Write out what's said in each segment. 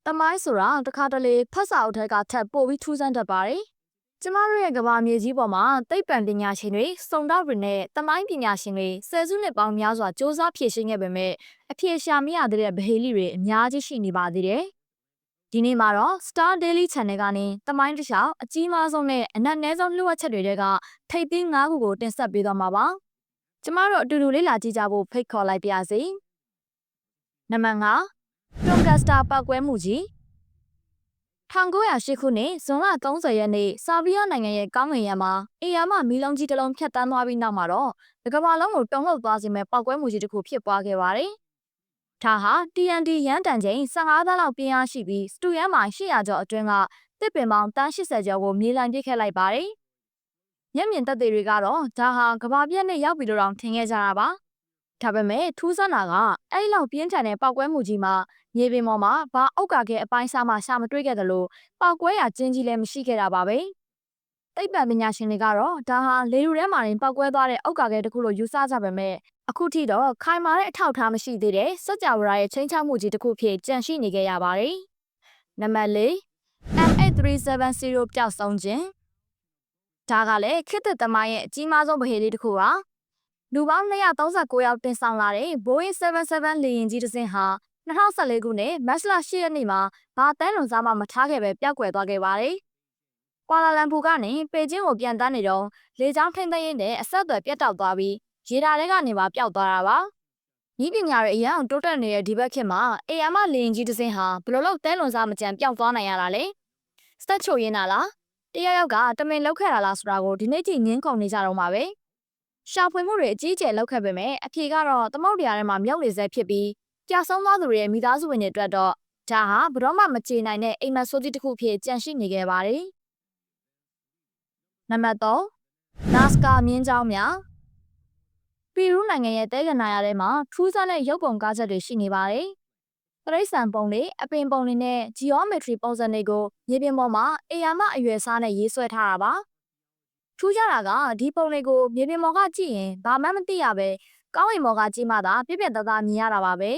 တမိုင်းဆိုတာတခါတလေဖတ်စာအုပ်ထဲကထပ်ပို့ပြီးထူးဆန်းတတ်ပါတယ်။ကျမတို့ရဲ့ကမ္ဘာမြေကြီးပေါ်မှာသိပ္ပံပညာရှင်တွေစုံတော့တွေနဲ့တမိုင်းပညာရှင်တွေဆယ်စုနှစ်ပေါင်းများစွာစ조사ဖြည့်ရှင်းခဲ့ပေမဲ့အဖြေရှာမရသေးတဲ့ဗဟေလိတွေအများကြီးရှိနေပါသေးတယ်။ဒီနေ့မှာတော့ Star Daily Channel ကနေတမိုင်းတစ်လျှောက်အကြီးမားဆုံးနဲ့အနက်နဲဆုံးလှုပ်ဝက်ချက်တွေကထိပ်သီး၅ခုကိုတင်ဆက်ပေးသွားမှာပါ။ကျမတို့အတူတူလေ့လာကြည့်ကြဖို့ဖိတ်ခေါ်လိုက်ပါရစေ။နံပါတ်5တွန်ကတ်စတာပောက်ကွဲမှုကြီး1908ခုနှစ်ဇွန်လ30ရက်နေ့ဆာဗီးယားနိုင်ငံရဲ့ကောင်းကင်ယံမှာအေယာမမီးလုံးကြီးတစ်လုံးဖြတ်တန်းသွားပြီးနောက်မှာတော့ကမ္ဘာလုံးကိုတုန်လှုပ်သွားစေမဲ့ပောက်ကွဲမှုကြီးတစ်ခုဖြစ်ပွားခဲ့ပါတယ်။ဒါဟာ TNT ရန်တန်ချိန်15သန်းလောက်ပြင်းအားရှိပြီးစတူယန်မိုင်800ကျော်အတွင်းကတစ်ပင်ပေါင်းတန်း80ကျော်ကိုမြေလှန်ပစ်ခဲ့လိုက်ပါတယ်။မျက်မြင်သက်သေတွေကတော့ဒါဟာကမ္ဘာပြည့်နဲ့ရောက်ပြီလို့တောင်ထင်ခဲ့ကြတာပါ။ဒါပေမဲ့ထူးဆန်းတာကအဲ့ဒီလောက်ပြင်းထန်တဲ့ပောက်ကွဲမှုကြီးမှာမြေပြင်ပေါ်မှာဘာအောက်ကခဲအပိုင်းစားမှရှာမတွေ့ခဲ့သလိုပောက်ကွဲရာကျင်းကြီးလည်းမရှိခဲ့တာပါပဲ။သိပ္ပံပညာရှင်တွေကတော့ဒါဟာလေထုထဲမှာတင်ပောက်ကွဲသွားတဲ့အောက်ကခဲတစ်ခုလို့ယူဆကြပေမဲ့အခုထိတော့ခိုင်မာတဲ့အထောက်အထားမရှိသေးတဲ့စကြဝဠာရဲ့ချိန်ချမှုကြီးတစ်ခုဖြစ်ကြန့်ရှိနေခဲ့ရပါတယ်။နံပါတ်4 M8370 ပျောက်ဆုံးခြင်းဒါကလည်းခေတ်သစ်သမိုင်းရဲ့အကြီးမားဆုံးဗဟေလိတစ်ခုပါ။လူပေါင်း239ယောက်တင်ဆောင်လာတဲ့ Boeing 77လေယာဉ်ကြီးတစ်စင်းဟာ2014ခုနှစ်မတ်လ10ရက်နေ့မှာဘာတန်းလွန်စားမှမထားခဲ့ပဲပျောက်ကွယ်သွားခဲ့ပါတယ်။ကွာလာလမ်ပူကနေပေကျင်းကိုပြန်တန်းနေတော့လေကြောင်းထိန်းသိမ်းရေးနဲ့အဆက်အသွယ်ပြတ်တောက်သွားပြီးရေဒါထဲကနေပါပျောက်သွားတာပါ။ဤပညာတွေအရန်တိုးတက်နေတဲ့ဒီဘက်ခေတ်မှာအေယာမလေယာဉ်ကြီးတစ်စင်းဟာဘယ်လိုလုပ်တန်းလွန်စားမကြံပျောက်သွားနိုင်ရတာလဲ။စတက်ချိုရင်းတာလား။တယောက်ကတမင်လောက်ခဲ့တာလားဆိုတာကိုဒီနေ့ထိငင်းခုန်နေကြတော့မှာပဲ။ရှာဖွေမှုတွေအကြီးအကျယ်လုပ်ခဲ့ပေမဲ့အဖြေကတော့သမုတ်တရားထဲမှာမြုပ်နေစေဖြစ်ပြီးကြာဆုံးသွားသူတွေရဲ့မိသားစုဝင်တွေအတွက်တော့ဒါဟာဘယ်တော့မှမကြေနိုင်တဲ့အိမ်မက်ဆိုးကြီးတစ်ခုဖြစ်ကြန့်ရှိနေခဲ့ပါတယ်။နံပါတ်3 NASCAR မြင်းကြောင်းများပီရူးနိုင်ငံရဲ့တဲကနာရထဲမှာထူးဆန်းတဲ့ရုပ်ပုံကားချက်တွေရှိနေပါတယ်။တရိတ်ဆန်ပုံတွေအပင်ပုံတွေနဲ့ geometry ပုံစံတွေကိုမြေပြင်ပေါ်မှာအေယာမအရွယ်စားနဲ့ရေးဆွဲထားတာပါ။ထူးခြားတာကဒီပုံတွေကိုမြေပြင်ပေါ်ကကြည့်ရင်ဘာမှမသိရပဲကောင်းကင်ဘော်ကကြည့်မှသာပြည့်ပြည့်သားသားမြင်ရတာပါပဲ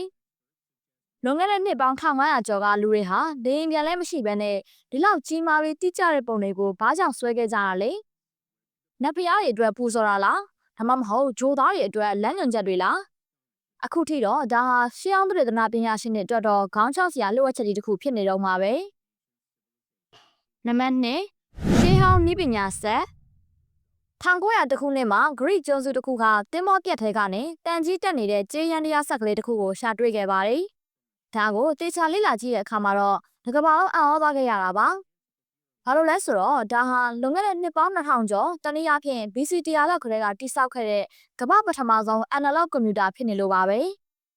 ။လွန်ခဲ့တဲ့နှစ်ပေါင်း1500ကျော်ကလူတွေဟာလေရင်ပြန်လဲမရှိဘဲနဲ့ဒီလောက်ကြီးမားပြီးတိကျတဲ့ပုံတွေကိုဘာကြောင့်ဆွဲခဲ့ကြတာလဲ။နတ်ဖျားတွေအတွက်ပူဇော်တာလား။ဒါမှမဟုတ်ဂျိုသားတွေအတွက်လမ်းညွှန်ချက်တွေလား။အခုထိတော့ဒါဟာရှေးအောင်သရေသနာပညာရှင်တွေအတွက်တော့ခေါင်းချောက်စရာလှုပ်ဝက်ချက်ကြီးတစ်ခုဖြစ်နေတော့မှာပဲ။နံပါတ်2ရှေးဟောင်းနည်းပညာဆက်1900ခုနှစ်မှာဂရိကျွန်းစုတစ်ခုကတင်းမောပြက်ထဲကနေတန်ကြီးတက်နေတဲ့ကျေးရန်တရားဆက်ကလေးတစ်ခုကိုရှာတွေ့ခဲ့ပါတယ်။ဒါကိုတေချာလေ့လာကြည့်တဲ့အခါမှာတော့ဒီကမ္ဘာလုံးအံ့ဩသွားခဲ့ရတာပါ။ဘာလို့လဲဆိုတော့ဒါဟာလွန်ခဲ့တဲ့နှစ်ပေါင်း2000ကျော်တနည်းအားဖြင့် BC 100လောက်ကလေးကတိစောက်ခဲ့တဲ့ကမ္ဘာပထမဆုံး analog ကွန်ပျူတာဖြစ်နေလို့ပါပဲ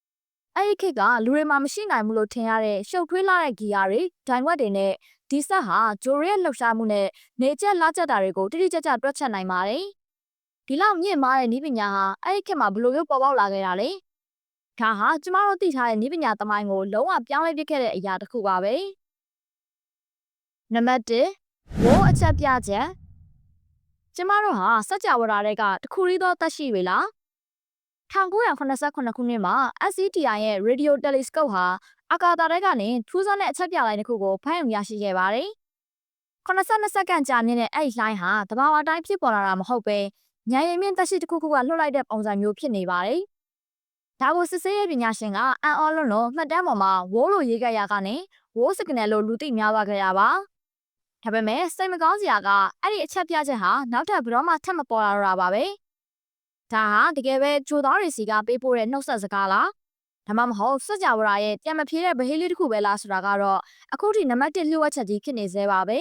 ။အဲ့ဒီခေတ်ကလူတွေမှာမရှိနိုင်ဘူးလို့ထင်ရတဲ့ရှုပ်ထွေးလာတဲ့ဂီယာတွေဒိုင်ဝက်တွေနဲ့ဒီဆက်ဟာဂျိုရီရဲ့လှုပ်ရှားမှုနဲ့နေကျက်လာကျက်တာတွေကိုတိတိကျကျတွက်ချက်နိုင်ပါတယ်။ဒီလောက်မြင့်မားတဲ့နည်းပညာဟာအဲ့ဒီခေတ်မှာဘယ်လိုမျိုးပေါ်ပေါက်လာခဲ့တာလဲ။ဒါဟာကျမတို့သိထားတဲ့နည်းပညာသမိုင်းကိုလုံးဝပြောင်းလဲပစ်ခဲ့တဲ့အရာတစ်ခုပါပဲ။နံပါတ်1ဝိုးအချက်ပြချက်ကျမတို့ဟာစကြဝဠာတွေကတခုရီးသောသက်ရှိတွေလား1989ခုနှစ်မှာ SETI ရဲ့ Radio Telescope ဟာအာကာသထဲကနေထူးဆန်းတဲ့အချက်ပြလိုင်းတစ်ခုကိုဖမ်းယူရရှိခဲ့ပါတယ်။82စက္ကန့်ကြာမြင့်တဲ့အဲ့ဒီလိုင်းဟာတဘာဝတိုင်းဖြစ်ပေါ်လာတာမဟုတ်ပဲဉာဏ်ရည်မြင့်သက်ရှိတစ်ခုခုကလွှတ်လိုက်တဲ့ပုံစံမျိုးဖြစ်နေပါတယ်။ဒါကိုစစ်ဆေးရေးပညာရှင်ကအံ့ဩလွန်းလို့မှတ်တမ်းပေါ်မှာဝိုးလိုရေးခဲ့ရကနေဝိုးစကနယ်လို့လူသိများသွားခဲ့ရပါ။ဒါပေမဲ့စိတ်မကောင်းစရာကအဲ့ဒီအချက်ပြချက်ဟာနောက်ထပ်ဘယ်တော့မှထပ်မပေါ်လာတော့တာပါပဲ။ဒါဟာတကယ်ပဲဂျိုသားတွေစီကပေးပို့တဲ့နှုတ်ဆက်စကားလား။ဒါမှမဟုတ်စကြဝဠာရဲ့ပြန်မဖြေတဲ့ဗဟေလိတစ်ခုပဲလားဆိုတာကတော့အခုထိနံပါတ်1လျှို့ဝှက်ချက်ကြီးဖြစ်နေသေးပါပဲ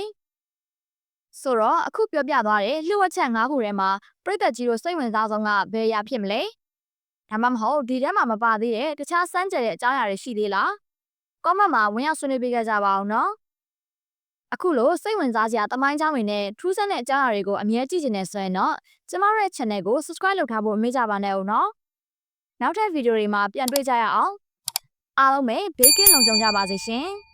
။ဆိုတော့အခုပြောပြသွားတဲ့လျှို့ဝှက်ချက်5ခုထဲမှာပရိသတ်ကြီးတို့စိတ်ဝင်စားဆုံးကဘယ်အရာဖြစ်မလဲ။ဒါမှမဟုတ်ဒီထဲမှာမပါသေးတဲ့တခြားစမ်းကြယ်တဲ့အကြောင်းအရာတွေရှိသေးလား။ကောမန့်မှာဝင်ရောက်ဆွေးနွေးပေးကြကြပါအောင်နော်။အခုလိုစိတ်ဝင်စားစရာတမိုင်းချောင်းတွေနဲ့ထူးဆန်းတဲ့အကြောင်းအရာတွေကိုအမြဲကြည့်နေဆိုရင်တော့ကျမတို့ရဲ့ channel ကို subscribe လုပ်ထားဖို့မေ့ကြပါနဲ့ဦးနော်။နောက်ထပ်ဗီဒီယိုတွေမှာပြန်တွေ့ကြရအောင်။အားလုံးပဲဘေးကင်းလုံခြုံကြပါစေရှင်။